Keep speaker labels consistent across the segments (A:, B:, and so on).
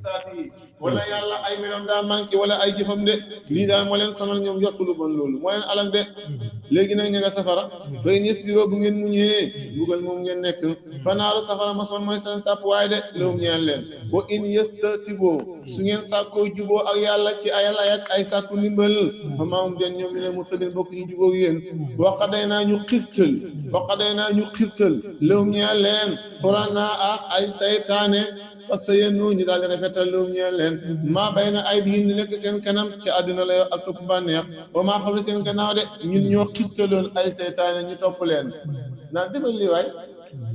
A: saati wala yàlla ay meloom daa manqué wala ay jëfam de lii daal moo leen sonal ñoom yottu lu bon loolu moo leen alal de léegi nag ña nga safara fa in yasbiroo bu ngeen muñee mbugal moom ngeen nekk fanaaru safara masoon mooy seen sàpp waaye de lawum ñeen leen wa in yastatiboo su ngeen sàkkoo juboo ak yàlla ci ay lay ak ay sàkku ndimbal fa maamum den ñoom ñu ne mu tëddin bokk ñu jubóog yéen waqaday naa ñu xirtal waqaday naa ñu xirtal lawum ñeen leen xuranaa ak ay saytaane fas yéen ñu daal di rafetal lu ñeel leen maa bay na ay diin di nekk seen kanam ci àdduna la ak topp bànneex ba maa xam ne seen gannaaw de ñun ñoo xiirtaloon ay seytaane ñu topp leen naan defal lii waay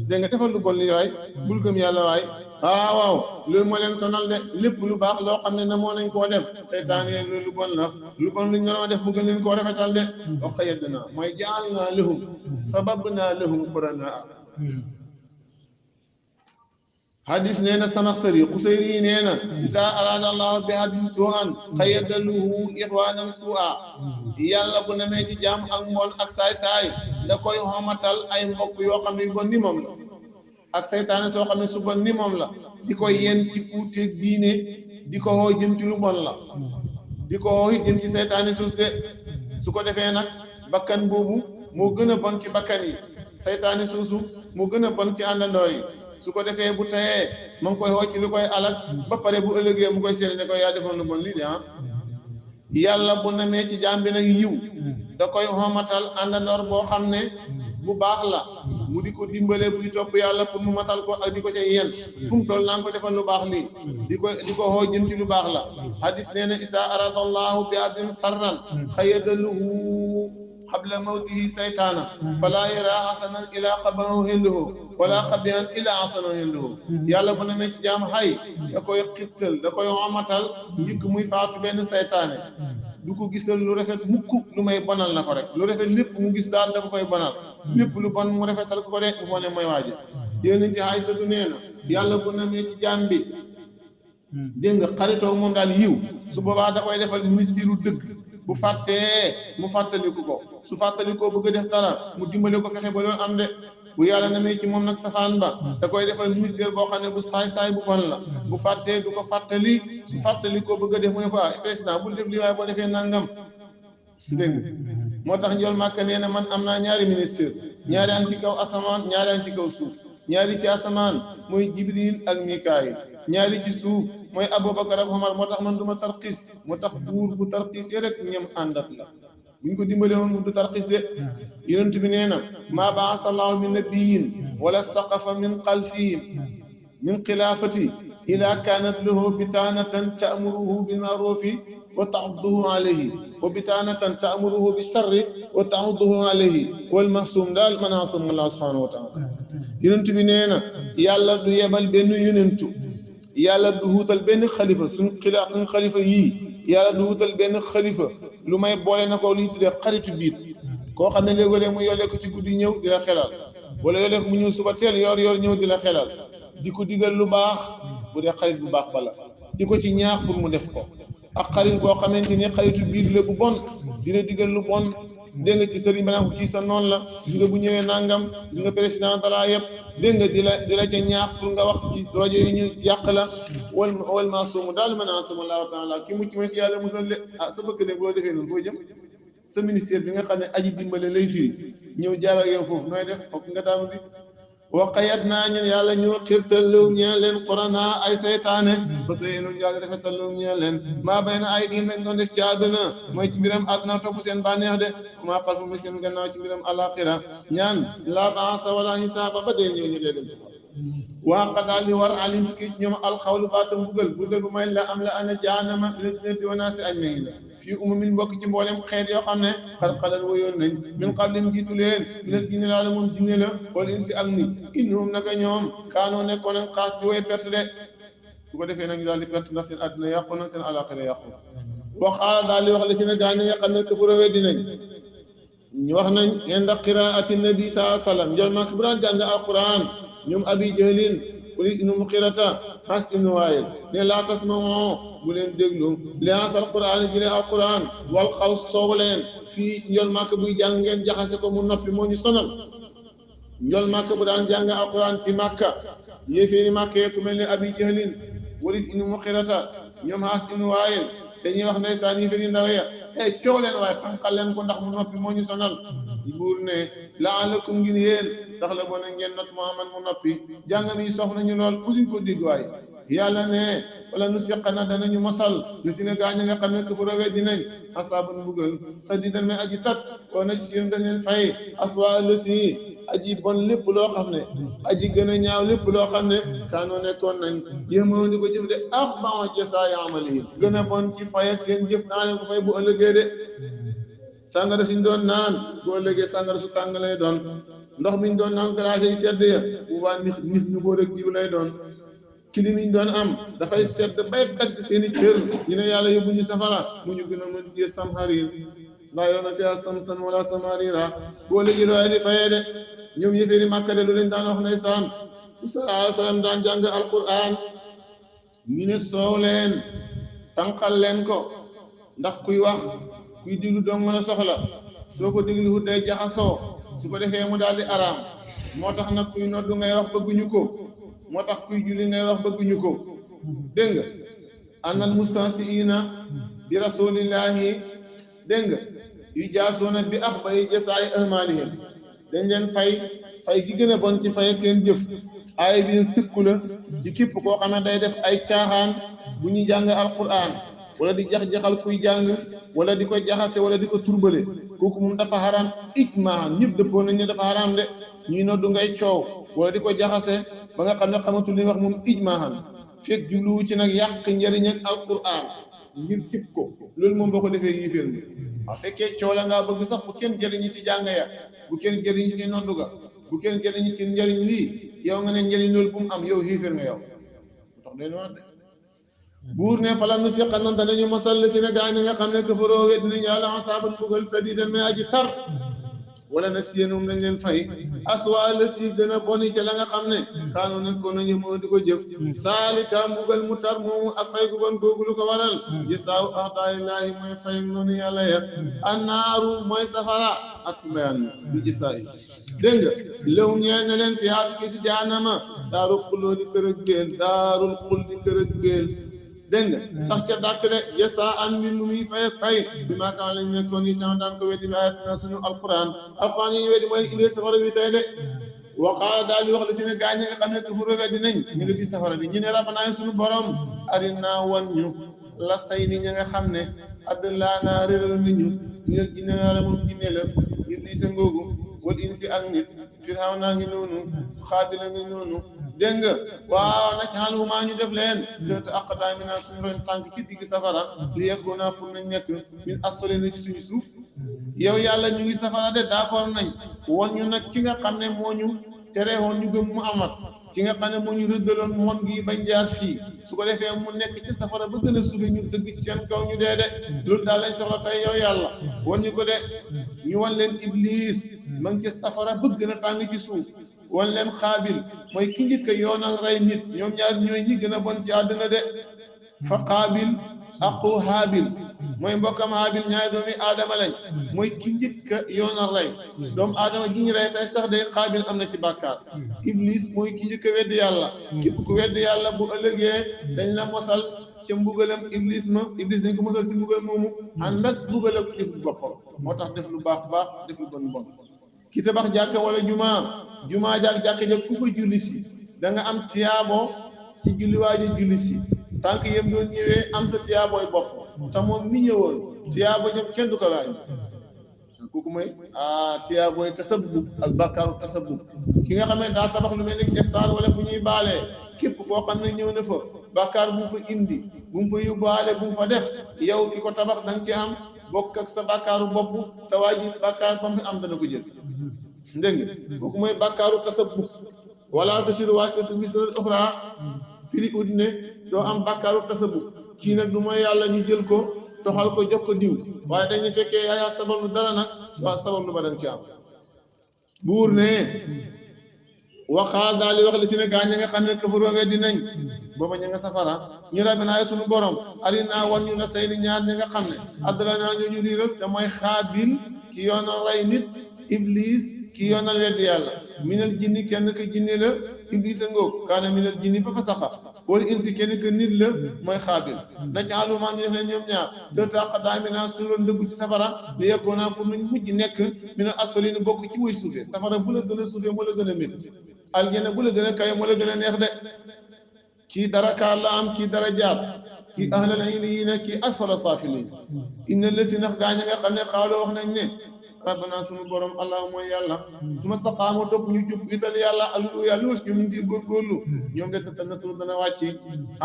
A: dégg nga defal lu bon lii waay bul gëm yàlla waay waaw loolu moo leen sonal de lépp lu baax loo xam ne na moo nañ koo def seytaane loolu lu bon la lu bon lu ñu doon def mu gën leen koo rafetal de wax yedd naa mooy jaal naa lahum sabab naa lahum xuranaa hadis nee na Samaxsari Xuseyri yi nee na isaa araada allahu bi abdin suu'an xayyada lahu ixwaanan suu'a yàlla bu namee ci jaam ak mbon ak saay-saay da koy xomatal ay mbokk yoo xam ne yu bon ni moom la ak saytaane soo xam ne su bon ni moom la di ko yen ci uute diine di ko xoo jëm ci lu bon la di ko xoo jëm ci saytaane suus de su ko defee nag bakkan boobu moo gën a bon ci bakkan yi saytaane suusu moo gën a bon ci àndandoor yi su ko defee bu tayee ma ngi koy xoo ci lu koy alal ba pare bu ëllëgee mu koy seeni ne koy yaa defoon lu bon lii de yàlla bu namee ci jaam bi nag yiw da koy xomatal àndandoor boo xam ne bu baax la mu di ko dimbale buy topp yàlla pour mu matal ko ak di ko ca yen fu mu toll naa ko defal lu baax lii di ko xoo jëm ci lu baax la hadis nee na isaa arada allahu bi abdin sarran xayyadalahu qabla mawtihi saytaana falaa yaraa hasanan ilaa qabahu hinduhu wala qabihan ilaa hasanahu hinduhu yàlla bu namee ci jaam xay da koy xittal da koy xomatal njëkk muy faatu benn saytaane du ko gisal lu rafet mukk lu may bonal na ko rek lu rafet lépp mu gis daal dafa koy bonal lépp lu bon mu rafetal ko de mu foo ne mooy waaji yéen ci Aysatu nee na yàlla bu namee ci jaam bi dégg nga xaritoo moom daal yiw su boobaa da koy defal ministère u dëgg bu fàttee mu fàttaliku ko su fàttalikoo bëgg a def dara mu dimbale ko fexe ba loolu am de bu yàlla namee ci moom nag safaan ba da koy defal ministère boo xam ne bu saay-saay bu bon la bu fàttee du ko fàttali su fàttalikoo bëgg a def mu ne ko président bul def lii waaye boo defee nangam dégg nga moo tax njool màkk nee na man am naa ñaari ministère ñaari ang ci kaw asamaan ñaari ang ci kaw suuf ñaari ci asamaan mooy jibril ak mikaayil ñaari ci suuf mooy abubakar ak omar moo tax man du ma tarxiis moo tax buur bu tarxiis yi rek ñem àndat la buñ ko dimbale woon mu du tarxiis de yonent bi nee na maa baasa allahu min nabiyin wala staqafa min xalfihim min xilaafati ila kaanat lahu bitaanatan taamuruhu bilmaarufi wa taxudduhu alayhi wa bitaanatan taamuruhu bi sarri wa taxudduhu alayhi wal mahsum daal man asama allah subhanahu wa taala yonent bi nee na yàlla du yebal benn yonentu yàlla du wuutal benn xalifa suñ xalifa yii yàlla du wuutal benn xalifa lu may boole na ko lu ñu tuddee xaritu biir koo xam ne léeg-léeg mu yollee ko ci guddi ñëw di la xelal wala yollee ko mu ñëw suba teel yor ñëw di la xelal di ko digal lu baax bu dee xarit bu baax bala di ko ci ñaax pour mu def ko ak xarit boo xamante ni xaritu biir la bu bon di la digal lu bon dégg nga ci sëriñ ba naan ko kii sa noonu la gis nga bu ñëwee nangam gis nga président dala yëpp dégg nga di la ca ñaax pour nga wax ci rajo yi ñu yàq la wal maasumu daal mën a asama allahu taala ki mucc mooy ki yàlla musal le sa bëkk ne boo defee noonu foo jëm sa ministère bi nga xam ne aji dimbale lay firi ñëw jaar ak yow foofu nooy def fokk nga daanu di waqayat naa ñun yàlla ñoo xirtal lu ñeel leen qurana ay saytaane parce que yéen yàlla defetal lu ñeel leen maa bay na ay diin lañ doon def ci àdduna mooy ci mbiram àdduna topp seen bànneex de maa xalfu mi seen gannaaw ci mbiram alaxira ñaan laa baasa wala hisaaba ba dee ñëw ñu dee dem si waaqa daal di war alim tukki ñoom alxawlu baata mbugal bu may la am la ana jaanama linati wanaasi ajmain la fii umumin mbokk ci mboolem xeet yoo xam ne xalxalal woyoon nañ min qablim jiitu leen minal jinne laala moom jinne la wala insi ak nit innahum naka ñoom kaanoo nekkoon nañ xaas di woy perte de su ko defee nag ñu daal di perte ndax seen àddina yàqu na seen alaxira yàqu waxaala daal di wax la si ne gaa ñi nga xam ne këfara weddi nañ ñu wax nañ inda qiraati nabi saa sallam njol mak bu daan jàng alquran ñoom abi jahlin Waliid ibnu Muxiirata Xaas ibnu Waayil ne laa tasma'uu bu leen déglu li haazal qur'aan jëlee alquran wal xaw soow leen fii njol màkk buy jàng ngeen jaxase ko mu noppi moo ñu sonal njol màkk bu daan jàng alquran ci màkka yéeféeri màkk ku mel ne abi jahlin Walid ibnu Muxirata ñoom Haas ibnu Waayil dañuy wax ndeysaan yi firi ndaw ya coow leen waaye tànqal leen ko ndax mu noppi moo ñu sonal buur ne laalakum ngir yéen tax la bon ngeen not Muhammad mu noppi jàngam yi sox nañu lool musuñ ko dégg waaye yàlla ne wala nu seqana danañu mosal lu si ne gaañ nga xam ne këfara weddi nañ asaaban mbugal sa di dan may aji tat koo na ci seen dañ leen fay aswa la si aji bon lépp loo xam ne aji gën a ñaaw lépp loo xam ne kaanoo nekkoon nañ yéemoon di ko jëf de ak ban jasaa amalihim gën a bon ci fay ak seen jëf naa leen ko fay bu ëllëgee de sàngara suñ doon naan bu ëllëgee sàngara su tàng lay doon ndox miñ doon naan glacé yu sedd ya bu baa nit ñu góor ak jiw lay doon kilim yi ñu doon am dafay sedd bay dagg seen i cër ñu ne yàlla yóbbu ñu safara mu ñu gën a mën jee samharir ndax yoon na fiya samsan wala samarira boo léegi looy di fayee de ñoom yëfeeri Màkka de lu leen daan wax ndeysaan sallallahu alayhi wa sallam daan jàng alquran ñu ne soow leen tànqal leen ko ndax kuy wax kuy diglu dong mën a soxla soo ko diglu day jaxasoo su ko defee mu daal di araam moo tax nag kuy noddu ngay wax bëgguñu ko moo tax kuy julli ngay wax bëgguñu ko dégg nga annal mustansiina bi rasulillahi dégg nga yu jaasoona bi axbari jasaa'i ahmaalihim dañ leen fay gi gën a bon ci fay ak seen jëf aay bi tëkku la ci képp koo xam ne day def ay caaxaan bu ñuy jàng alquran wala di jax-jaxal kuy jàng wala di ko jaxase wala di ko turbale kooku moom dafa xaraam ijmaa ñëpp dëppoo nañ ne dafa xaraam de ñuy noddu ngay coow wala di ko jaxase ba nga xam ne xamatul li wax moom ijmaahan fekk jubluwu ci nag yàq njëriñ ak alquran ngir sib ko loolu moom boo ko defee yiiféer mi waaw fekkee coow la ngaa bëgg sax bu kenn jëriñu ci jàng ya bu kenn jëriñu ci noddu ga bu kenn jëriñu ci njëriñ lii yow nga ne njëriñ loolu bu mu am yow yiiféer nga yow mu tax doy na wax de buur ne fala nu siqan nan danañu mosal si ne gaa ñi nga xam ne kafaroo wet nañ yàlla asaaban mbugal sadiidan may aji tar wala na siyénum nañ leen fay aswa la si gën a boni ca la nga xam ne kaanu nekkoon nañu moo di ko jëf saalika mbugal mu tar moomu ak fay gu bon googu lu ko waral gisaaw aataaillaahi mooy fay noonu yàlla ya annaaru mooy safara ak fi bayaan bi gisaay dégg nga lewum ñeel ne leen fi yaatu ki si jaanama daarul xulloo di kër ak béel daarul xul di kër ak béel dégg nga sax ca dàkk de jasa an mbir mu muy fay bi maakaan lañ nekkoon yi can daan ko weddi bi ayatina suñu alquran yi ñu weddi mooy indee safara bi tey de waxaala daal di wax la si ne gaa ñi nga xam ne kafuru weddi nañ ñu ngi fi safara bi ñu ne rabbana suñu borom arinaa wan ñu la say ni ñi nga xam ne addulaa naa réeral nit ñu ñun jinne naa la moom jinne la iblis a ngoogu wal insi ak nit firxaw naa ngi noonu xaabila ngi noonu dégg nga waaw nag xaalumaa ñu def leen te aqdaami naa suñu roñ tànk ci digg safara li yekkoonaa pour nañ nekk min asfali na ci suñu suuf yow yàlla ñu ngi safara de d'accord nañ won ñu nag ki nga xam ne moo ñu terewoon ñu gëm mu amat ki nga xam ne moo ñu rëddaloon mon gi bañ jaar fii su ko defee mu nekk ci safara ba gën a suufi ñu dëgg ci seen kaw ñu dee de loolu daal lañ soxla tey yow yàlla won ñu ko de ñu wan leen iblis ma ngi ci safara bëgg na tàng ci suuf wan leen xaabil mooy ki njëkk a yoonal rey nit ñoom ñaar ñooy ñi gën a bon ci àdduna de fa xaabil aqu haabil mooy mbokkam haabil ñaari doomi aadama lañ mooy ki njëkk a yoonal rey doomu aadama ji ñu rey tey sax de xaabil am na ci bàkkaar iblis mooy ki njëkk a weddi yàlla képp ku weddi yàlla bu ëllëgee dañ la mosal ca mbugalam iblis dañ ko mosal ci mbugal moomu ànd ak mbugal ak def boppam moo tax def lu baax def lu bon ki tabax jàkka wala jumaa jàkka ja ku fa julli si da nga am tiyaabo ci julli waa ji julli si tànk yëm doon ñëwee am sa tiyaabooy bopp te moom mi ñëwoon tiyaabo ñëpp kenn du ko wàññi kooku mooy tiyaabooy tasabub ak bàkkaaru tasabub ki nga xam ne daa tabax lu mel ni star wala fu ñuy baalee képp koo xam ne ñëw na fa bàkkaar bu mu fa indi bu mu fa yóbbaale bu mu fa def yow ki ko tabax da nga ci am bokk ak sa bàkkaaru bopp te waa ji bàkkaar ba mu fi am dana ko jël dégg nga kooku mooy bàkkaaru tasabub wala tasiru waasiratun wisra uxraa firi ut ne doo am bàkkaaru tasabub kii nag du mooy yàlla ñu jël ko toxal ko jox ko diw waaye dañu fekkee yaa sabablu dara nag waa sabablu ba danga ci am buur ne waxaa daal di wax li si ne gaañ nga xam ne kafaroo weddi nañ booba ña nga safara ñu rabbinaa sunu borom arinaa wan ñu la say ni ñaar ñi nga xam ne addalanaa ñu riiral te mooy xaabil ki yoonal rey nit iblis ki yoonal weddi yàlla minal jinni kenn ka jinni la iblis a ngóog kaana minal jinni fa fasaqa wala insi kenn que nit la mooy xaabil na ci àllumaa ñu def leen ñoom ñaar te taqa daamina suñu doon dëggu ci safara li yekkoonaa pour nuñ mujj nekk min al asfaliin bokk ci way suufee safara bu la gën a suufee moo la gën a métti aljana bu la gën a kawe moo la gën a neex de kii darakaat la am kii darajaat kii ahlal illiyiina kii asfala saafiliin inna lesi nax gaañ nga xam ne xaaloo wax nañ ne rabbana sunu borom allah mooy yàlla su ma staqaamu topp ñu jub gisal yàlla allu yàlla wus ñu ngi ciy góorgóorlu ñoom de tatanazzalu dana wàcc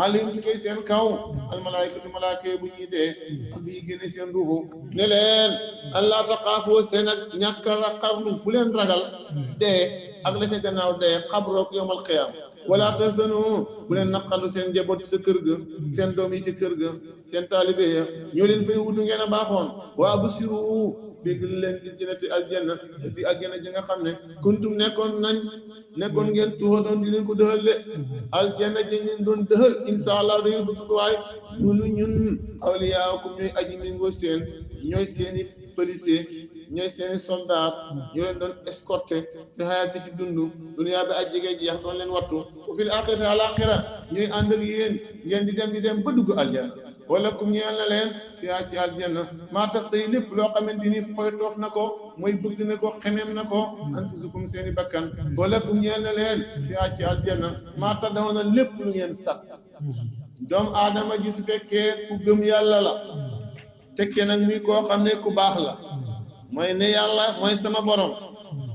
A: alayhim ci koy seen kaw almalaykatu malaaka bu ñuy dee ak bu ñuy génne seen ruuxu ne leen allah taqaafoo seen ak ñàkk a raqarlu bu leen ragal dee ak la ca gannaaw dee xabroog yowmal qiyaam wala tahzanu bu leen naqarlu seen njaboot ci sa kër ga seen doom yi ci kër ga seen taalibe ya ñoo leen fay wutu ngeen a baaxoon wa absiru béggal leen di jënati aljanna te aljanna ji nga xam ne kuntum nekkoon ngeen tuuxa doon di leen ko dëxal de aljanna ji ngeen doon dëxal insha allah dañu bëgg ko waaye ñun awliyaakum ñooy aji méngoo seen ñooy seeni policier ñooy seeni soldat ñoo leen doon escorté fi xayaati ci dund duniyaa bi aj jege jeex doon leen wattu wa fil aaxirati alaaxira ñooy ànd ak yéen ngeen di dem ba dugg aljanna wala kum ñeel na leen fiyaa ci aljanna maa tas tey lépp loo xamante ni foytoof na ko mooy bëgg na ko xemem na ko anfusukum seeni bakkan wala kum ñeel na leen fiyaa ci aljanna maa tax dawoon na lépp lu ngeen sax doomu aadama ji su fekkee ku gëm yàlla la tekkee nag muy koo xam ne ku baax la mooy ne yàlla mooy sama borom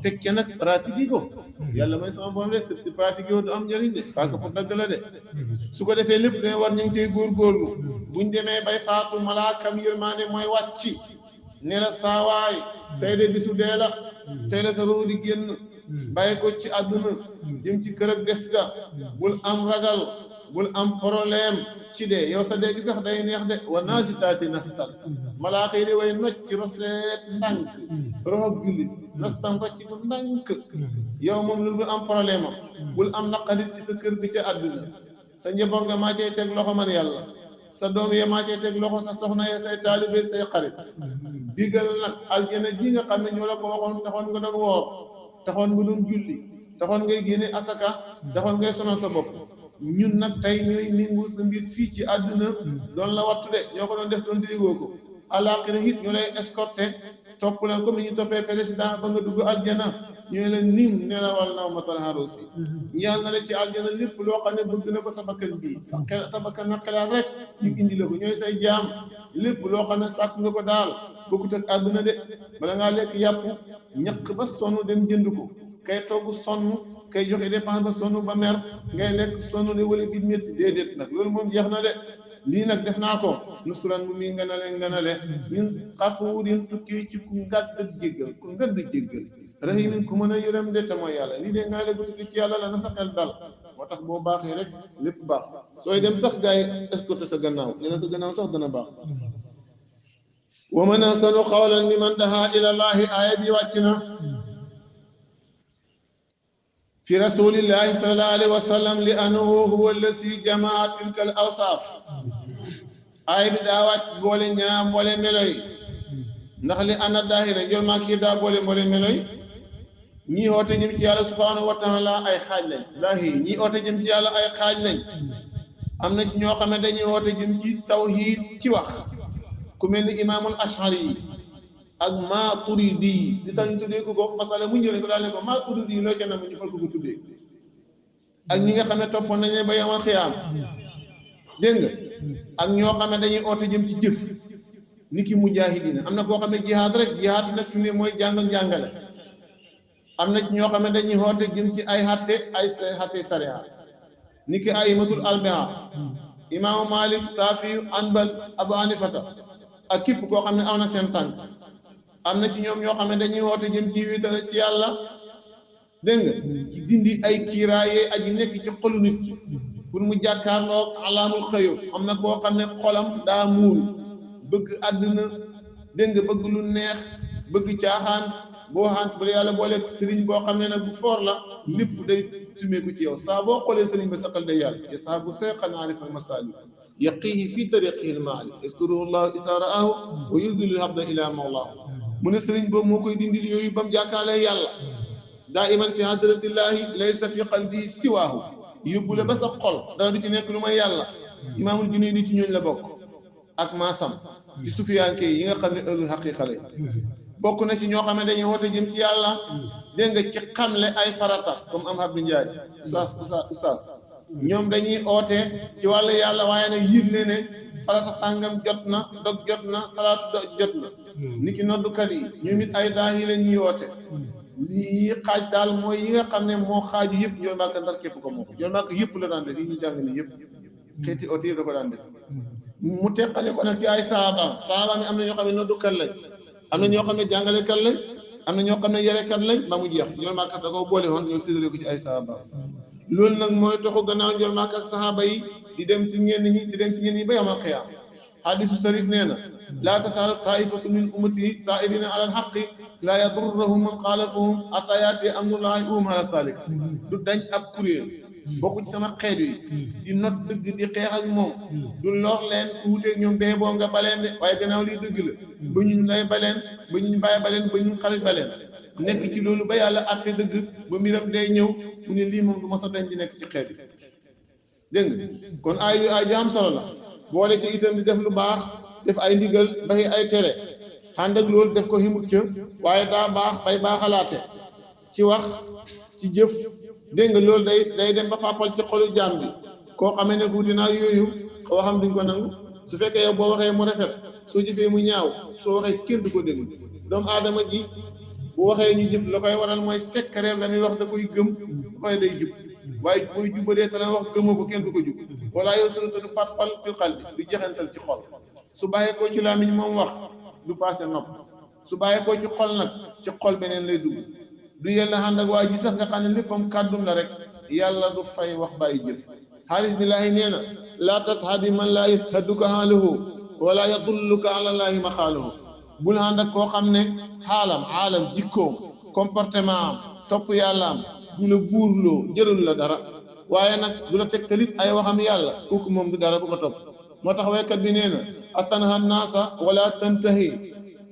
A: tekkee nag pratique yi ko yàlla mooy sama borom de te pratique yow du am njëriñ de parce que pour dëgg la de su ko defee lépp ne war ñu ngi cay góorgóorlu buñ demee bay faatu malaakam yërmaande mooy wàcc ne la saawaay tey de bisu dee la tey la sa ruu di génn bàyyi ko ci àdduna jëm ci kër ak des ga bul am ragal bul am problème ci dee yow sa dee gi sax day neex de wa naasitaati nastan malaaka yi di way nocc ci roseet ndànk roxog jullit nastan rocc ko ndànk yow moom lu am problème am bul am naqarit ci sa kër gi ca àdduna sa njaboot ga maa cay teg loxo man yàlla sa doom ya maa cay teg loxo sa soxna ya say taalibe say xarit digal nag aljana ji nga xam ne ñoo la ko waxoon taxoon nga doon woor taxoon nga doon julli taxoon ngay génne asaka taxoon ngay sonal sa bopp ñun nag tey ñooy ningu sa mbir fii ci àdduna doon la wattu de ñoo ko doon def doon déggoo ko àllaaxira it ñu lay escorté topp leen comme ni ñu toppee président ba nga dugg aljana ñu ne leen nim ne la wal naw matal harosi ñaan na la ci aljana lépp loo xam ne bëgg na ko sa bakkan bii sa bakkan na xelaat rek ñu indi la ko ñooy say jaam lépp loo xam ne sàkk nga ko daal bokkut ak àdduna de bala ngaa lekk yàpp ñaq ba sonn dem jënd ko kay togg sonn kay joxe dépense ba sonn ba mer ngay lekk sonn de wala bi métti déedéet nag loolu moom jeex na de lii nag def naa ko nusuran bu muy nga na le ñun xafuurin tukki ci ku ngàdd jéggal rahimin ku mën a yërëm de te mooy yàlla lii de nga léegi tukki ci yàlla la na sa xel dal moo tax boo baaxee rek lépp baax sooy dem sax gars yi escorté sa gannaaw ne la sa gannaaw sax dana baax wa man ahsanu qawlan mimman dahaa ila llahi aaya bi wàcc na fi rasulillahi sallallahu alayhi wa sallam li annahu huwa allasi jamaa tilka al awsaaf aaya bi daa wàcc boole melo yi ndax li ana daahira jol maa kii daa boole melo yi ñii oote jëm ci yàlla subhanahu wa taala ay xaaj lañ laahi ñii oote jëm ci yàlla ay xaaj lañ am na ci ñoo xam ne dañuy oote jëm ci tawhid ci wax ku mel ni imaamul ashari yi ak maturidi yi li tax ñu tuddee ko masala mu ñëw ko daal ne ko maturidi yi loo ca nam ñu fal ko tuddee ak ñi nga xam ne toppoon nañu ba yamal xiyaam dégg nga ak ñoo xam ne dañuy oote jëm ci jëf ni ki mujahidina am na koo xam ne jihaad rek jihaad nag fi mu ne mooy jàng jàngale am na ci ñoo xam ne dañuy oote jëm ci ay xatte sariya ni ki ay matul albiha imaamu malik saafi anbal abu hanifata ak képp koo xam ne aw na seen tànk am na ci ñoom ñoo xam ne dañuy woote jëm ci witara ci yàlla dégg nga ci dindi ay kiiraayee aji nekk ci xolu nit ki pour mu jàkkaarloog alaamul xëyu am na koo xam ne xolam daa muuru bëgg àdduna dégg nga bëgg lu neex bëgg caaxaan boo xaan bu la yàlla boole sëriñ boo xam ne nag bu foor la lépp day sumeeku ci yow saa boo xoolee sëriñ ba saqal day yàlla te saa bu seeqan aarif al masali yaqihi fi tariqihi al maali yaskuruhu llahu isaa raahu wa yudillu habda ila mawlaahu mu ne sëriñ boobu moo koy dindil yooyu ba mu jàkkaalee yàlla daa iman fi hadratillahi laysa fi qalbihi siwaahu yóbbu la ba sa xol dara du ci nekk lu may yàlla imaamul Junayd ci ñooñ la bokk ak maasam ci sufiyanke yi nga xam ne ëllëg xaqiiqa la bokk na ci ñoo xam ne dañuy woote jëm ci yàlla dégg nga ci xamle ay farata comme am Abdou Ndiaye oustaz ñoom dañuy oote ci wàllu yàlla waaye nag yëgle ne farata sàngam jot na dog jot na salaatu jot na ni ki noddukat yi ñoom it ay daa yi leen ñuy woote lii xaaj daal mooy yi nga xam ne moo xaaju yëpp ñool maaka ndar képp ko moo ko ñool maaka yëpp la daan def yi ñu jàng ni yëpp xeeti oote yëpp da ko daan def mu teqale ko nag ci ay saaba mi am na ñoo xam ne noddukat lañ am na ñoo xam ne jàngalekat lañ am na ñoo xam ne yarekat lañ ba mu jeex ñool maaka da ko boole woon ñoom séddale ko ci ay saaba loolu nag mooy toxu gannaaw ñool maaka ak sahaaba yi di dem ci ñenn ñi di dem ci ñenn ñi ba yawmal qiyaama hadisu sarif nee na laa tasaalu taifatu min ummati saa'irina ala alxaqi laa yadurruhum man xaalafahum hattaa yaatiya amrullaahi wa hum ala saalik du dañ ab kuréel bokk ci sama xeet yi di not dëgg di xeex ak moom du lor leen ku wuteeg ñoom bee boo nga baleen de waaye gannaaw lii dëgg la ba ñu lay baleen ba ñu bàyyi baleen ba ñu xarit baleen nekk ci loolu ba yàlla àtte dëgg ba mbiram day ñëw mu ne lii moom du ma sa dañ di nekk ci xeet yi dégg nga kon ay ju am solo la boole ci itam di def lu baax def ay ndigal baxi ay tere ànd ak loolu def ko ximut ca waaye daa baax bay baaxalaate ci wax ci jëf dégg nga loolu day dem ba fàppal ci xolu jaam bi koo xamee ne fuuti naa yooyu waxam duñ ko nangu su fekkee yow boo waxee mu rafet soo jëfee mu ñaaw soo waxee kenn du ko dégg doomu aadama ji bu waxee ñu jëf la koy waral mooy secret la muy wax da koy gëm ba koy day jub waaye booy jubadee te la wax gëmoo ko kenn du ko jub wala yow sunu du fàppal fil qalbi du jeexantal ci xol su bàyyee koo ci làmmiñ moom wax du passé nopp su bàyyee koo ci xol nag ci xol beneen lay dugg du yàlla ànd ak waa ji sax nga xam ne léppam kàddum la rek yàlla du fay wax bàyyi jëf xaalis billaahi nee na laa tashabi man laa yahduka haaluhu wala yadulluka ala llaahi maxaaluhu bul ànd ak koo xam ne xaalam jikkoom comportement am topp yàlla am du la buurloo jërul la dara waaye nag du la tegtalit ay waxam yàlla kooku moom du dara bu ko topp moo tax waykat bi nee na atanha naasa wala tantahi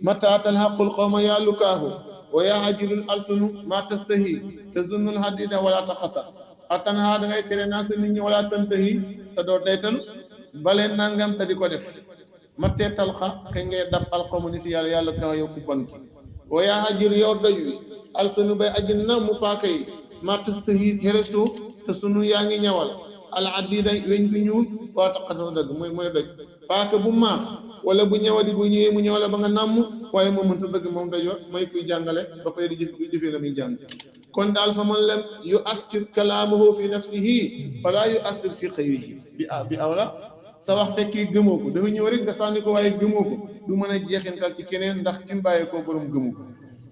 A: mata talhaqul qawma yaa lukaahu wa yaa ajilul alsunu ma tastahi tazunnul hadida wala taqata atanha da ngay tere naasa nit ñi wala tantahi te doo daytalu baleen nangam te di ko def mattee talxa kay ngay dab alqawma nit yàlla kaw yow ku bon ki wa yaa ajil yow doj wi alsunu bay ajil na mu paaka yi ma tastahi xeresu te sunu yaa ngi ñawal al adida weñ bu ñuul waa taqata dëgg mooy doj paaka bu maax wala bu ñëwadi bu ñëwee mu ñëwale ba nga nàmm waaye moom mën sa dëgg moom dajoo may kuy jàngale ba pare di jëfee la muy jàng kon daal fa man lam yu assir kalaamuhu fi nafsihi falaa yu assir fi xayrihi bi awla sa wax fekkee gëmoo ko dafa ñëw rek nga sànni ko waaye gëmoo ko du mën a jeexintal ci keneen ndax ci mbàyyee koo borom gëmu ko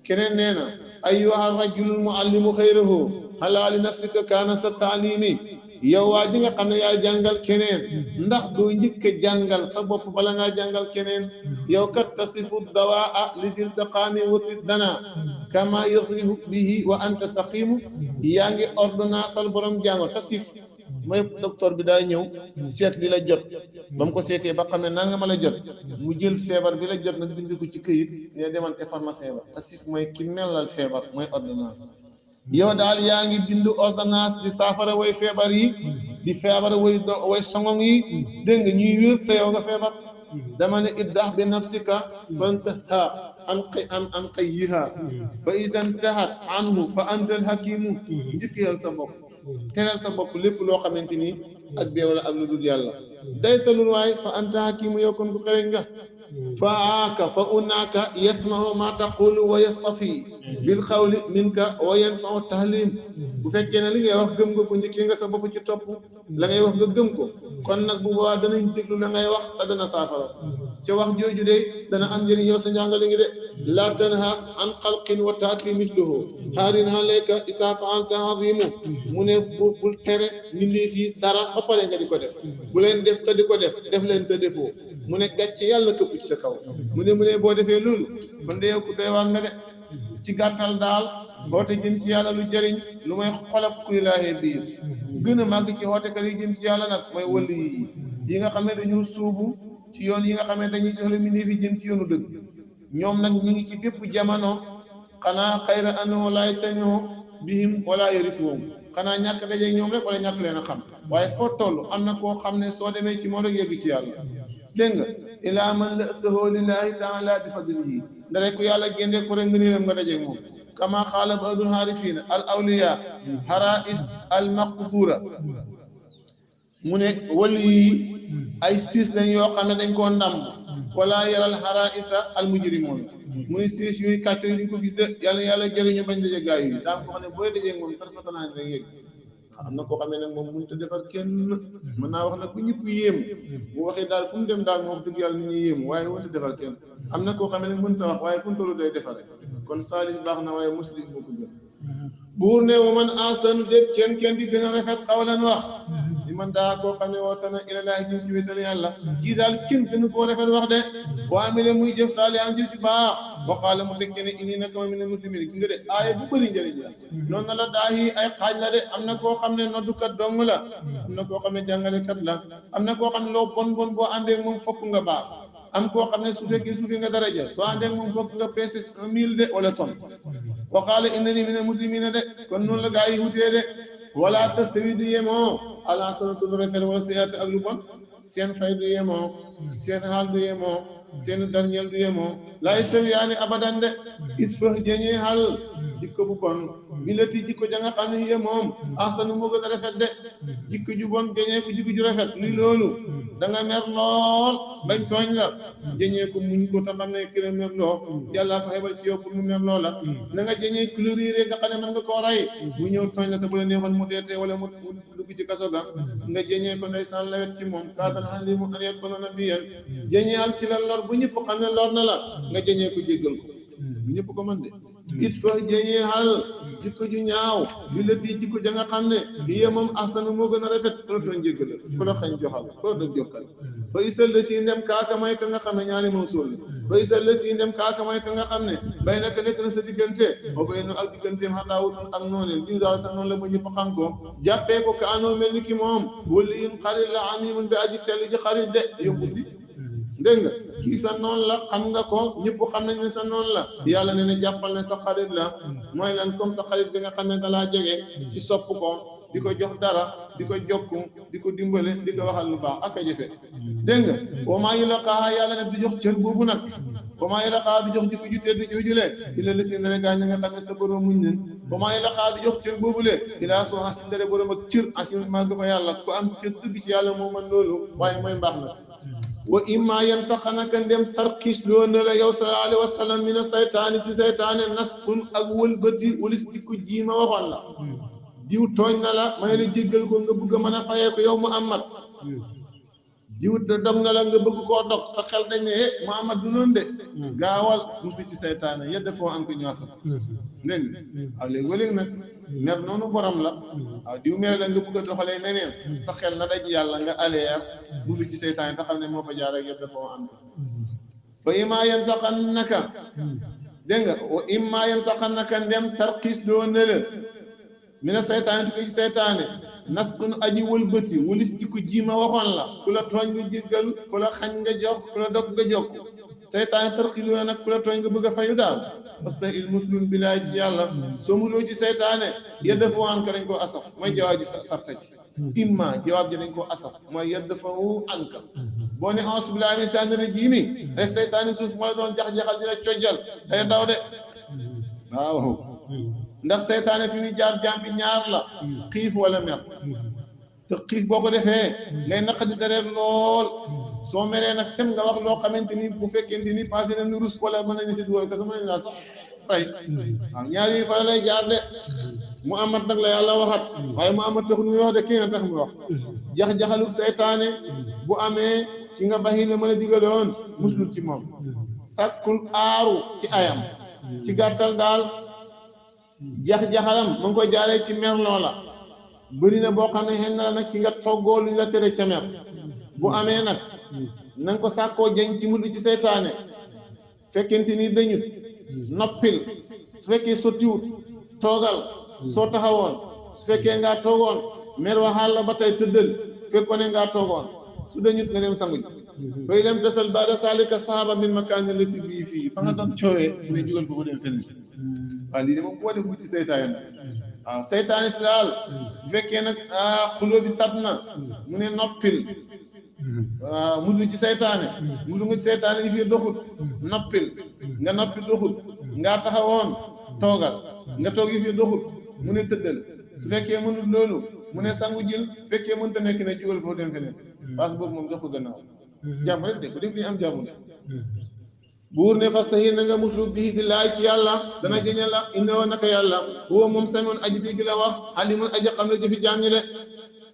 A: keneen nee na ayyuha rajulul muallimu xayrahu halaa li nafsika kaana sa taalimi yow waa ji nga xam ne yaay jàngal keneen ndax doo njëkk a jàngal sa bopp bala ngaa jàngal keneen yow kat tasifu dawaa lisil saqaami watit dana kama yasifu bihi wa anta saqimu yaa ngi ordonnanceal borom jàngal tasif mooy docteur bi daa ñëw seet li la jot ba mu ko seetee ba xam ne nanga ma la jot mu jël feebar bi la jot nag bind ko ci këyit ne demante pharmacien ba tasif mooy ki melal feebar mooy ordonnance yow daal yaa ngi bindu ordonnance di saafara way feebar yi di feebar way songong yi dégg nga ñuy wér te yow nga feebar dama ne iddah bi nafsika fantaha an qayyiha fa idan tahat anhu fa anta al hakimu njëkkeel sa bopp teral sa bopp lépp loo xamante ni ak beew la ak lu dul yàlla day talul waaye fa anta hakimu yow kon bu xereñ nga fa aaka fa unaaka yasmahu ma taqulu wa yastafi bil xawli minka wa yanfau tahlim bu fekkee ne li ngay wax gëm nga ko njëkkee nga sa bopp ci topp la ngay wax nga gëm ko kon nag bu boobaa danañ déglu la ngay wax te dana saafara ci wax jooju de dana am njëriñ yow sa njàngale ngi de la tanha an xalqin wa taati misluhu haarin alayka isa faalta azimu mu ne bul tere mbindeef yi dara ba pare nga di ko def bu leen def te di ko def leen te defoo mu ne gàcce yàlla këpp ci sa kaw mu ne boo defee loolu kon de yow ku doy waar nga de ci gàttal daal xoote jëm ci yàlla lu jëriñ lu may xolab kuy laaxee biir gën a màgg ci xootekat yi jëm ci yàlla nag mooy wëlli yi nga xam ne dañu suubu ci yoon yi nga xam ne dañuy jox la mbindeef yi jëm ci yoonu dëgg ñoom nag ñi ngi ci bépp jamono xanaa xayra annahu laa yajtamiu bihim wala yarifuhum xanaa ñàkk dajeeg ñoom rek wala ñàkk leen a xam waaye foo toll am na koo xam ne soo demee ci moom rek yegg ci yàlla dégg nga ilaa man la ëttahoo lillahi taala bi fadlihi ndare ku yàlla géndee ko rek ngëneelam nga dajeeg moom kama xaala badul haarifiina al awliya harais al maqdura mu ne wali yi ay siis lañ yoo xam ne dañ koo ndàmb wala yaral haraisa al mujrimoon mu ne siis yooyu kàcco yi duñ ko gis de yàlla jëriñu bañ daje gaay yi daa ko xam ne booy dajee moom tarfatanaañ rek yegg am na koo xamee nag moom mënut a defar kenn mën naa wax nag bu ñëpp yéem bu waxee daal fu mu dem daal moo wax dëgg yàlla nit ñuy yéem waaye mënut a defar kenn am na koo xamee nag mënut a wax waaye fu mu tollu day defare kon saalih baax na waaye muslim moo ko gën buur ne wa man ahsanu déet kenn di gën a rafet xawlan wax li man daa koo xam ne woote na ilallaahi jëm ci wéetal yàlla kii daal kenn gënu koo rafet wax de waa mi le muy jëf saali am jëf ci baax waxaala mu tekkee ne inni naka ma mi ne muslimin gis nga de aaya bu bëri njëriñ la noonu na la daa yi ay xaaj la de am na koo xam ne noddukat dong la am na koo xam ne jàngalekat la am na koo xam ne loo bon boo àndee moom fokk nga baax am koo xam ne su fekkee suufi nga daraja soo àndee moom fokk nga peese 1000 de wala tonne waxaala innani mina muslimina de kon noonu la gaa yi wutee de wala tastawi du yemoo alhasanatu lu rafet wala sayyi'atu ak lu bon seen fay du yemoo seen xaal du yemoo seen darñeel du yemoo laa yastawiyaani abadan de it fa jëñee xal jikko bu bon bi lati jikko ja nga xam ne hiya moom ahsanu moo gën a rafet de jikko ju bon jëñee ko jikko ju rafet luy loolu da nga mer lool bañ tooñ la jëñee ko muñ ko te xam ne ki la mer loo yàllaa ko xebal ci yow pour mu mer loo la na nga jëñee ku la riiree nga xam ne mën nga koo rey mu ñëw tooñ la te bu la neexoon mu deetee wala mu dugg ci kaso ga nga jëñee ko ndeysaan lawet ci moom kaatan alimu an yakuna nabiyyan jëñee al ci la lor bu ñëpp xam ne lor na la nga jëñee ko jéggal ko bu ñëpp ko mën de it fa jëñee xal jikko ju ñaaw bi la tii jikko ja nga xam ne hiya moom ahsanu moo gën a rafet ku la tooñ jéggal ku la xañ joxal ku la dog jokkal fa isal la si ndem kaaka may ka nga xam ne ñaari moom sóol fa isal la si ndem kaaka may ka nga xam ne bay naka nekk na sa diggante boo bay no ak digganteem xadaawutun ak nooneel diw daal sa noonu la ba ñëpp xam ko jàppee ko ka anoo mel ni ki moom wala yun xarit la amimun bi aji sell ji xarit de yombul di dégg nga kii sa noonu la xam nga ko ñëpp xam nañ ne sa noonu la yàlla ne ne jàppal ne sa xarit la mooy lan comme sa xarit bi nga xam ne dalaa jege ci sopp ko di ko jox dara di ko jokku di ko dimbale di ko waxal lu baax ak a jëfe dégg nga wa maa yulaqaahaa yàlla ne du jox cër boobu nag wa maa yulaqaahaa du jox jikko ju tedd joojule illa llaziina rek gaa ñi nga xam ne sa borom muñ leen wa maa yulaqaahaa du jox cër boobule illaa zu hazzin ndare borom ak cër asim maa ko fa yàlla ku am cër dëgg ci yàlla moo mën loolu waaye mooy mbaax na wa imma yansaxanaka ndem tarkiis loo ne la yow sallallahu alayhi wa sallam mina saytaani ci saytaane nastun ak wëlbati walis jikko ji ma waxoon la diw tooñ na la may la jéggal ko nga bëgg a mën a fayee ko yow Muhammad diw dog na la nga bëgg koo dog sa xel dañ ne Muhammad du noonu de gaawal musu ci saytaane yedde foo am ko ñoosam dégg nga waaw léegi nag mer noonu borom la waaw diw mere la nga bëgg a doxalee neneen sa xel na daj yàlla nga aleer musu ci saytaane te xam ne moo fa jaar ak yedde foo am ko fa immaa yansaqannaka dégg nga wa immaa yansaqannaka ndem tarxiis loo ne la mina saytaane tukki ci saytaane nasqun aji wëlbati walis jikko ji ma waxoon la ku la tooñ nga jéggal ku la xañ nga jox ku la dog nga jokk saytaane tarxiiloo nag ku la tooñ nga bëgg a fayu daal parce que il muslun billaay ci yàlla soo musloo ci saytaane yedda fa waan ko dañ koo asaf mooy jawaab ji sarta ci imma jawaab ji dañ koo asaf mooy yedda fa wu anka boo ne auzu billaahi mina shaytaani rajiim rek saytaane suuf moo la doon jax-jaxal dina cojjal day daw de waaw ndax saytaane fi ñu jaar jaam bi ñaar la xiif wala mer te xiif boo ko defee ngay naqadi dareer lool soo meree nag tem nga wax loo xamante ni bu fekkente ni passé na nu rus wala mën nañu si dugal kaso mën nañu laa sax rey waaw ñaar yi fa lay jaar de Muhammad nag la yàlla waxat waaye Muhammad tax muy wax de kii nga tax mu wax jax-jaxaluk saytaane bu amee ci nga baxi la mën a digaloon muslul ci moom sàkkul aaru ci ayam ci gàttal daal jax-jaxalam mu ngi koy jaaree ci mer loola bëri na boo xam ne xen na la nag ci nga toggoo luñ la tere ca mer bu amee nag na nga ko sàkkoo jañ ci mudd ci seytaane fekkente ni dañut noppil su fekkee sottiwut toogal soo taxawoon su fekkee ngaa toogoon mer waxaal la ba tey tëddal fekkoon ne ngaa toogoon su dañut nga dem sangu ji fay dem desal baada saalika saaba min makaani la si bii fii fa nga doon coowee ne jugal ko ko dem fenn waaw lii de moom boo def mucc ci seytaane nag waaw seytaane si daal bu fekkee nag xuloo bi tat na mu ne noppil waaw mudlu ci seytaane mudlu nga ci seytaane yi fi doxut noppil nga noppi doxut ngaa taxawoon toogal nga toog yi fi doxut mu ne tëddal su fekkee mënut loolu mu ne sangu jël su fekkee mënta nekk ne jugal foofu dem feneen parce que boobu moom jox ko gannaaw jàmm rek de ku def li am jàmm de buur ne fastahi na nga muslu bii billaahi ci yàlla dana jëñe la innahu naka yàlla huwa moom samiun aji dégg la wax alimun aji xam la jëfi jaam ñi de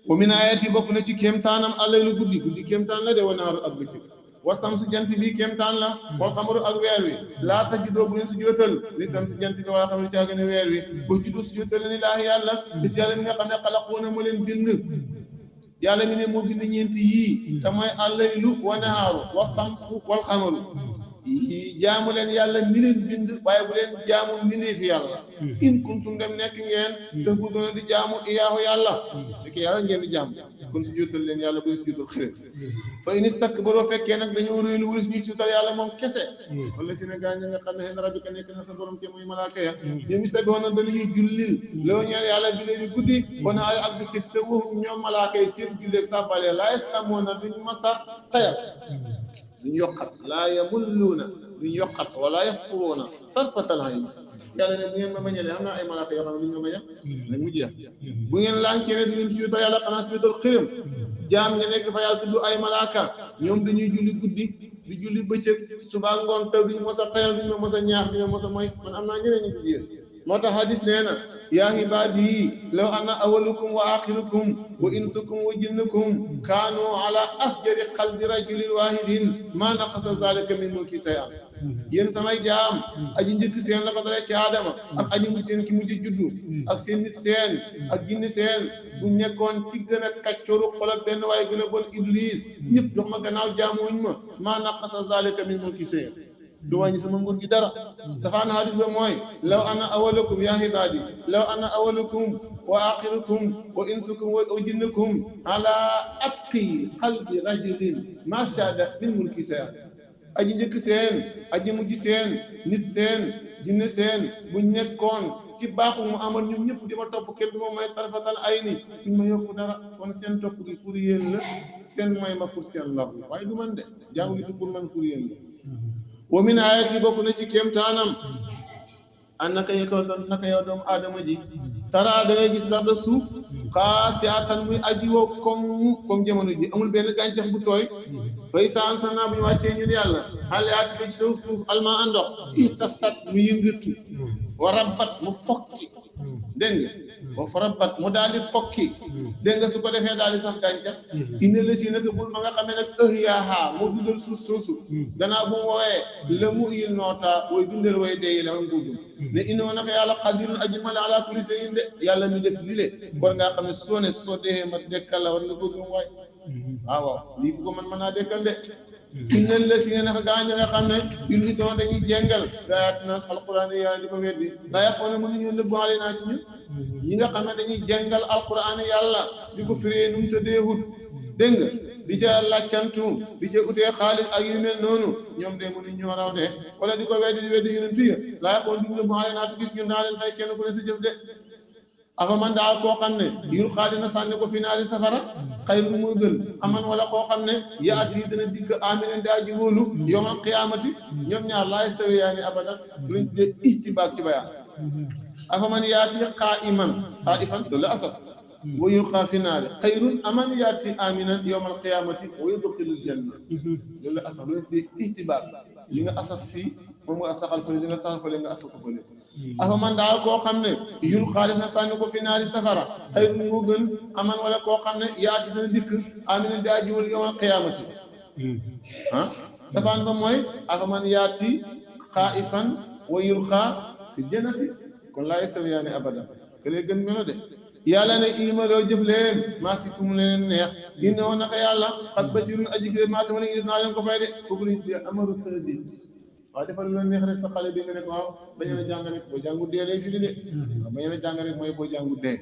A: wa min ayati bokk na ci kéemtaanam allaylu guddi kéemtaan la de wa naaru ak bëccëg wa samsu jant bi kéemtaan la wal xamaru ak weer wi laa tajidoo bu leen si jootal li samsi jant bi wala xam ne caa gën a weer wi ba judu si jootal lillaahi yàlla bis yàlla mi nga xam ne xalaquuna moo leen bind yàlla mi ne moo bind ñeenti yii te mooy allaylu wa naaru wa samsu wal xamaru jaamu leen yàlla mi leen bind waaye bu leen jaamu mbindeefi yàlla in kuntum dem nekk ngeen te bu doon di jaamu iyaahu yàlla fekk yàlla ngeen di jaamu kon si juutal leen yàlla bu si juutal xërëm fa in istakbaroo fekkee nag dañoo réylu wala si ñuy juutal yàlla moom kese wala si ne gaa ñi nga xam ne xen rabbika nekk na sa borom ke muy malaaka ya ñoom istabihoona dañuy jullil loo ñeel yàlla bi leen di guddi wana ak bi ci te waxum ñoom malaaka yi seen julleeg sàbbalee laa yasamoona duñ masa tayal duñ yokkat laa yamulluuna duñ yokkat wala yafturuuna tarfatal ayn yàlla ne bu ngeen ma bañalee am naa ay malaaka yoo xam ne duñ ma bañal nag mu jeex bu ngeen lànkee ne du ngeen si yutal yàlla xanaa si yutal xërëm jaam nga nekk fa yàlla tudd ay malaaka ñoom dañuy julli guddi di julli bëccëg suba ngoon taw duñ mos a tayal duñ ma mos a ñaax duñ ma mos a mooy man am naa ñeneen ñu ci yéen moo tax hadis nee na yaa ibaadi law anna awalukum wa axirukum wa insukum wa jinnukum kaanu ala afjari qalbi rajulin wahidin ma naqasa zalika min mulki shay'an yéen samay jaam aji njëkk seen la ko dalee ci aadama ak aji mujj seen ki mujj juddu ak seen nit seen ak jinni seen bu nekkoon ci gën a kaccoru xolab benn waaye gën a bon iblis ñëpp jox ma gannaaw jaamuwuñ ma ma naqasa zalika min mulki shay'an du wàññi sama nguur gi dara safaan hadis ba mooy law ana awalakum yaa ibaadi law ana awalakum wa axirukum wa insukum wa jinnukum ala atqi qalbi rajulin ma shada min mulki shay'an aji njëkk seen aji mujj seen nit seen jinne seen buñ nekkoon ci baaxu mu amal ñun ñëpp di ma topp kenn du ma may tarfatal ay ni duñ ma yokku dara kon seen topp gi pour yéen la seen may ma pour seen lor waaye du man de jaamu gi du pour man pour yéen la wa min ayati bokk na ci kéemtaanam an naka yow doomu aadama ji tara da ngay gis ndax da suuf xaasiatan muy aji woo comme jamono ji amul benn gàncax bu tooy fay saan sa naa bu ñu wàccee ñun yàlla xale yaati ba ci suuf alma andox ihtasat mu yëngatu wa rabbat mu fokki dégg nga wa rabbat mu daal di fokki dégg nga su ko defee daal di sax gàncax indi la si naka bul ma nga xam ne nag ëhyaaha moo dundal suuf soosu gannaaw bu mu woowee la mu il noota way dundal way deyi la nguudum ne inoo naka yàlla qadirun aji mën ala kulli shay'in de yàlla mi def lile war ngaa xam ne soo dee ma dekkal la war nga ko gëm waay waaw lii bu ko mën naa dekkal de innal la si ne naka gaa ña nga xam ne yul i doon dañuy jengal gayaat na alquran yi yàlla di ko weddi daa yàqoon ne mënuñu nëbbaale naa ci ñun ñi nga xam ne dañuy jengal alquran yàlla di ko firee nu mu tëddeewut dégg nga di ca làccantu di ca utee xaalis ak yu mel noonu ñoom de mënuñ ñoo raw de wala di ko weddi di weddi yonent yi laa yàqoon duñ nëbbaale naa gis ñun naa leen fay kenn ku ne si jëf de afa man daal koo xam ne yul xaa dina sànni ko fi naari safara xayrun moo gën aman wala koo xam ne yaat yi dana dikk aminen daa ji wóolu yawmal qiyaamati ñoom ñaar laa yastawiyaani abadan luñ de ihtibaak ci bayaan afa man yaati qaa'iman qaa'ifan loolu la asaf wa yulqaa fi naari xayrun aman yaati aminan yawmal qiyaamati wa yudxilul janna loolu la asaf luñ de ihtibaak li nga asaf fii moom nga saxal fële li nga saxal fële nga asaf ko fële afa man daal koo xam ne yul xaalis na sànni ko fi naari safara xayrun moo gën aman wala koo xam ne yaati dana dikk amina daa jiwul yawmal qiyaamati safaan ba mooy afa man yaati xaa'ifan wa yulqaa fi jannati kon laa yastawiyaani abadan ke lee gën melo de yàlla ne imaloo jëf leen maa si tum leen neex inna woon naka yàlla xat basirun aji gis maa tama ne naa leen ko fay de kooku lañ tuddee amaru tëddi waaw defal lu la neex rek sa xale bi nga ne ko waaw bañ a jàng rek boo jàngu dee lay firi de waaw bañ a jàng rek mooy boo jàngu dee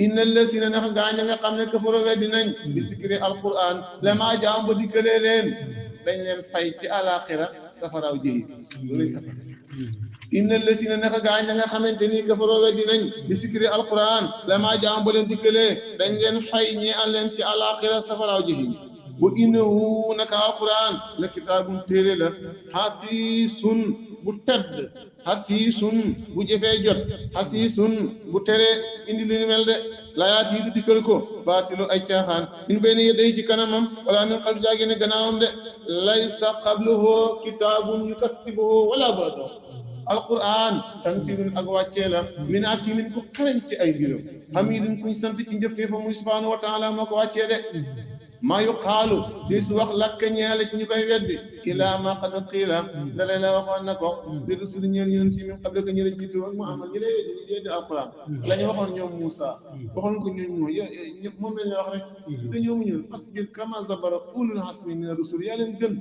A: inna lasina nax gaañ nga xam ne kafaro weddi nañ bi sikri alquran lama jaam ba dikkalee leen dañ leen fay ci alaxira safaraaw jëyi loolu lañ ko sax inna lasina naka gaa ña nga xamante ni kafaroo weddi nañ bi sikri alquran la maa jaam ba leen dikkalee dañ leen fay ñi an leen ci alaxira safaraaw jahim wa innahu naka alquran la kitaabun téere la xasiisun bu tedd xasiisun bu jëfee jot xasiisun bu tere indi lu ni mel de layaat yi du dikkal ko baatilu ay caaxaan min bayni yedday ci kanamam wala min xalfi jaagi ne gannaawam de laysa qabluhu kitaabun yukassibuhu wala baadahu alquran tansilun ak wàccee la min hakimin ku xarañ ci ay mbiram hamidun kuñ sant ci njëfteefam muy subhanahu wa taala moo ko wàccee de maa yuqaalu di su wax lakk ñeele ci ñu koy weddi ilaa ma qad qiila dale la waxoon na ko di rusuli ñeel ñeneen ci min qabla ka ñi la jiitu woon Muhammad ñi lay weddi alquran la ñu waxoon ñoom Moussa waxoon ko ñun ñoo moom lañ la wax rek dañoo mu ñëw fasbir kama zabara ulul hasmi min rusul yaa leen gën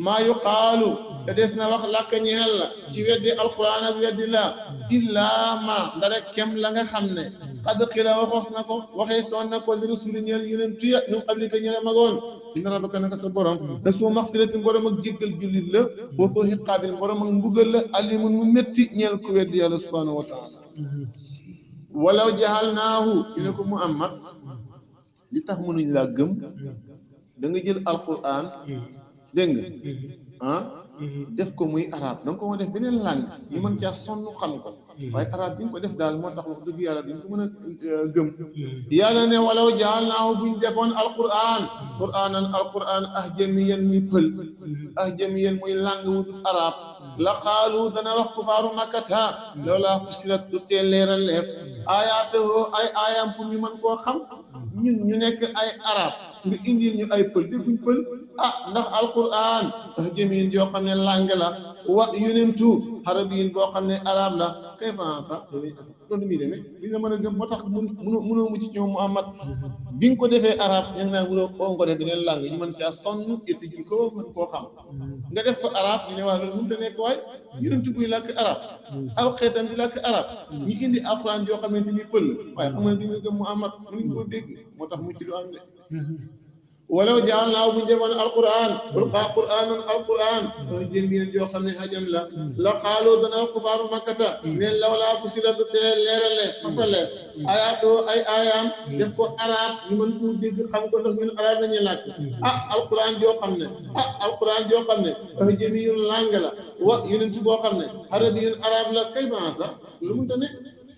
A: maa yuqaalu te des na wax lakk ñeel la ci weddi alquran ak weddi la illaa ma ndara kem la nga xam ne xad xila waxoos na ko waxee soon na ko li rasuli ñeel yeneen tuya ñu xam li ko ñene magoon inna rabbaka naka sa borom da soo maxfiratin borom ak jéggal jullit la wa soo xiqaabin borom ak mbugal la alimun mu métti ñeel ku weddi yàlla subhanahu wa taala walaw jahalnaahu ñu ne ko Muhammad li tax mënuñ laa gëm da nga jël alquran dégg nga ah def ko muy arab da nga ko ma def beneen langue ñu mën caa sonn xam ko waaye arab bi nga ko def daal moo tax wax dëgg yàlla duñ ko mën a gëm yàlla ne walaw jaalnaahu buñ defoon alquran quranan alquran ahjamiyan muy pël ahjamiyan muy langue wu dul arab la xaalu dana wax kufaaru makkata loola fusilat du tee leeral leef ayaatahu ay aayam pour ñu mën koo xam ñun ñu nekk ay arab nga indil ñu ay pël dégguñ pël ah ndax alquran jëmin joo xam ne langue la wa yonentu arabiyin boo xam ne arab la kay faransa loolu muy demee duñ la mën a gëm moo tax mënoo mu ci ñoom Muhammad bi nga ko defee arab ñu ngi naan mënoo ko ko def beneen langue ñu mën caa sonn éti ji ko mën koo xam nga def ko arab ñu ne waa loolu mënut a nekk waay yonentu buy làkk arab aw xeetam di làkk arab ñu indi alquran joo xamante ni pël waaye xam nga duñ la gëm Muhammad mënuñ koo dégg moo tax mucc du am de walaw jaalnaahu bu ñu defoon alquran quranan alquran jëmeen joo xam ne hajam la xaaloo dana wax kufaaru makkata neen lawlaa fusilatu te leerale fasale ayaatoo ay aayaam def ko arab ñu mën koo dégg xam ko ndax ñun arab nañuy laaj alquran joo xam ne alquran joo xam ne jëmiyun langue la wa yonent boo xam ne arabiyun arab la kay bansa lu mu tane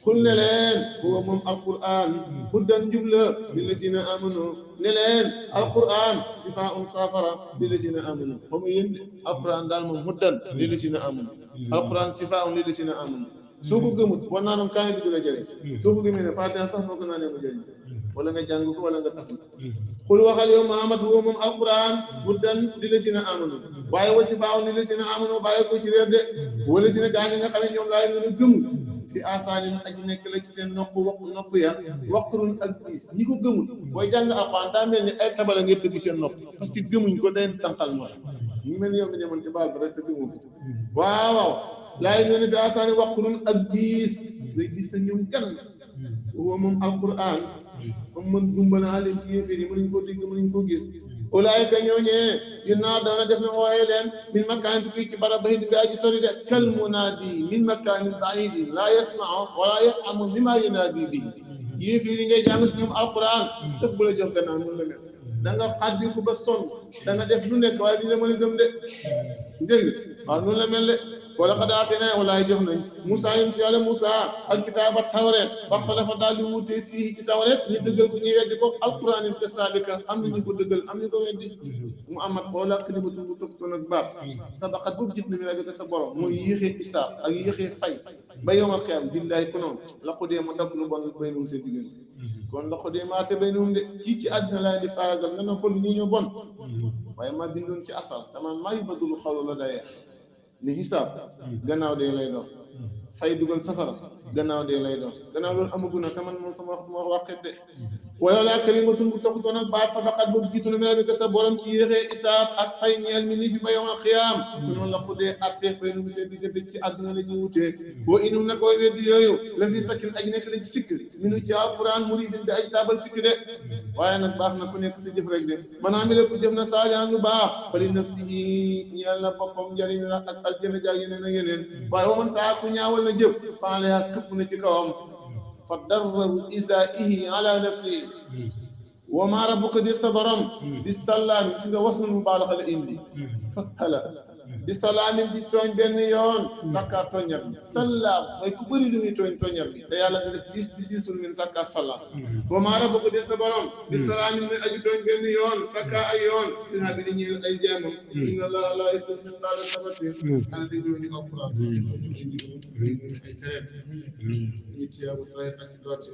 A: xul ne leen huwa moom alquran huddan njubla lillazina amanu ne leen alquran sifaa'un saafara lillazina amanu moom yéen alquran daal moom huddan lillazina amanu alquran sifaa'un lillazina amanu soo ko gëmut war naa doon kaay bi du la jëriñ soo ko gëmee ne Fatiha sax moo ko naa ne mu jëriñ wala nga jàng ko wala nga taxul xul waxal yow Muhammad huwa moom alquran huddan lillazina amanu waaye wa sifaa'un lillazina amanu bàyyi ko ci réer de wala si ne gaañ nga xam ne ñoom laay gën a gëm fi asaanin aji nekk la ci seen nopp ya waqrun ak diis ñi ko gëmul booy jàng alxuraan daa mel ni ay tabala ngeen tëgg seen nopp parce que gëmuñ ko day tànqal moo ñu mel ni yow mi demoon ci baal ba rek te gëmu ko waaw laay ñoo ne fi asaanin waqrun ak diis day diis sa ñoom gan huwa moom alquran moom mën gumbanaa leen ci yéeféer yi mënuñ koo dégg mënuñ koo gis ulaayika ñooñee yu naa dana def na wooye leen min makaanin tukki ci barab bahid bi aji sori de kal munaadi min makaanin baidi laa yasmau wala yafamu mimma yunaadi bi yéeféer yi ngay jàng si ñoom alquran tëb bu la jox gannaaw noonu la mel da nga xaddi ko ba sonn da nga def lu nekk waaye duñ la mën a gëm de dégg waaw noonu la mel de wala qad aateynaa walaay jox nañ Moussa yonent Yàlla Moussa alkitaaba tawreet faxtalafa daal di wuute fii ci tawreet ñu dëggal ko ñu weddi ko alquran it kasaalika am na ñu ko dëggal am ñu ko weddi mu amat wala kalimatun bu topp nag baat sabaqat boobu jit na mi rabbika sa borom mooy yéexee isaaf ak yéexee fay ba yowmal qiyaam billaahi konoon laqu dee ma dab lu bon baynahum seen diggante kon laqu dee maa te baynahum de ci àddina laay di faagal nga na kon ñi ñoo bon waaye maa bindoon ci asal sama maa yubaddalu qawlu ladayya ni xisaab gannaaw dee lay doon fay dugal safara gannaaw dee lay doon gannaaw loolu amagu na te man moom sama wax waxet de wala laa kalimatun bu taxutoon ak baat sabaqat boobu jiitu na mel bi sa borom ci yéexee isaab ak fay ñeel mi nii fi ba yowmal xiyaam ko noonu la xuddee attee bay nu mu seen diggante ci àdduna la ñuy wutee boo inum na koy weddi yooyu la fi sakkin aji nekk lañ sikk minu ci alquran muridin di ay taabal sikk de waaye nag baax na ku nekk si jëf rek de maanaam mi lépp jëf na saalihan lu baax fali nafsihi ñeel na boppam njariñ la ak aljana jaag yeneen ak yeneen waaye waman saa ku ñaawal na jëf faaleha këpp na ci kawam fa darraru isaihi ala nafsihi wa maa rabbuka di sa borom bi salaam si nga wasul mu baalaxa la indi fa hala bi salaamin di tooñ benn yoon sakkaar tooñar bi salaam mooy ku bëri lu muy tooñar bi te yàlla da def bis bi siisul min sakkaar salaam wa maa rabbuka di sa borom bi salaamin mooy aju tooñ benn yoon sakkaar ay yoon dinaa bi di ñeel ay jaamam inna allaha laa yuzlimu misqaala zarratin ana déglu ñu alquran ay tereem ñu tiyaabu say ak dooti